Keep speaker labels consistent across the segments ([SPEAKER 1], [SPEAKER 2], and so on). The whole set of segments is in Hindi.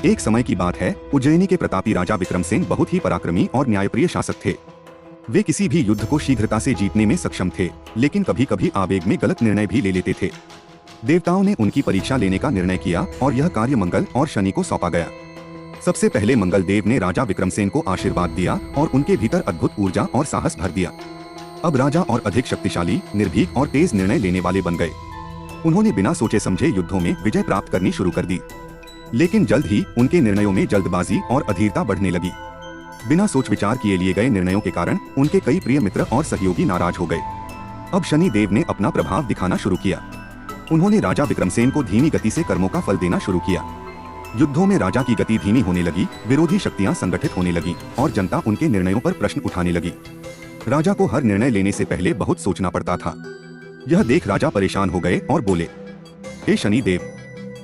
[SPEAKER 1] एक समय की बात है, उज्जैनी के प्रतापी राजा विक्रमसेन बहुत ही पराक्रमी और न्यायप्रिय शासक थे। वे किसी भी युद्ध को शीघ्रता से जीतने में सक्षम थे, लेकिन कभी कभी आवेग में गलत निर्णय भी ले लेते थे। देवताओं ने उनकी परीक्षा लेने का निर्णय किया और यह कार्य मंगल और शनि को सौंपा गया। सबसे पहले मंगल देव ने राजा विक्रमसेन को आशीर्वाद दिया और उनके भीतर अद्भुत ऊर्जा और साहस भर दिया। अब राजा और अधिक शक्तिशाली, निर्भीक और तेज निर्णय लेने वाले बन गए। उन्होंने बिना सोचे समझे युद्धों में विजय प्राप्त करनी शुरू कर दी, लेकिन जल्द ही उनके निर्णयों में जल्दबाजी और अधीरता बढ़ने लगी। बिना सोच विचार किए लिए गए निर्णयों के कारण उनके कई प्रिय मित्र और सहयोगी नाराज हो गए। अब शनि देव ने अपना प्रभाव दिखाना शुरू किया। उन्होंने राजा विक्रमसेन को धीमी गति से कर्मों का फल देना शुरू किया। युद्धों में राजा की गति धीमी होने लगी, विरोधी शक्तियां संगठित होने लगी और जनता उनके निर्णयों पर प्रश्न उठाने लगी। राजा को हर निर्णय लेने से पहले बहुत सोचना पड़ता था। यह देख राजा परेशान हो गए और बोले, हे शनि देव,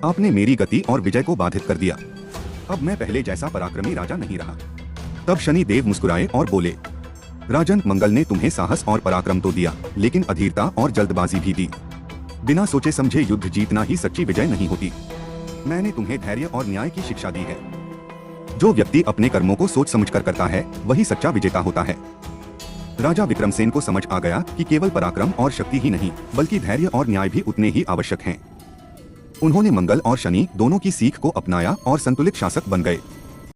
[SPEAKER 1] आपने मेरी गति और विजय को बाधित कर दिया। अब मैं पहले जैसा पराक्रमी राजा नहीं रहा। तब शनि देव मुस्कुराए और बोले, राजन, मंगल ने तुम्हें साहस और पराक्रम तो दिया, लेकिन अधीरता और जल्दबाजी भी दी। बिना सोचे समझे युद्ध जीतना ही सच्ची विजय नहीं होती। मैंने तुम्हें धैर्य और न्याय की शिक्षा दी है। जो व्यक्ति अपने कर्मों को सोच समझकर करता है, वही सच्चा विजेता होता है। राजा विक्रमसेन को समझ आ गया कि केवल पराक्रम और शक्ति ही नहीं, बल्कि धैर्य और न्याय भी उतने ही आवश्यक हैं। उन्होंने मंगल और शनि दोनों की सीख को अपनाया और संतुलित शासक बन गए।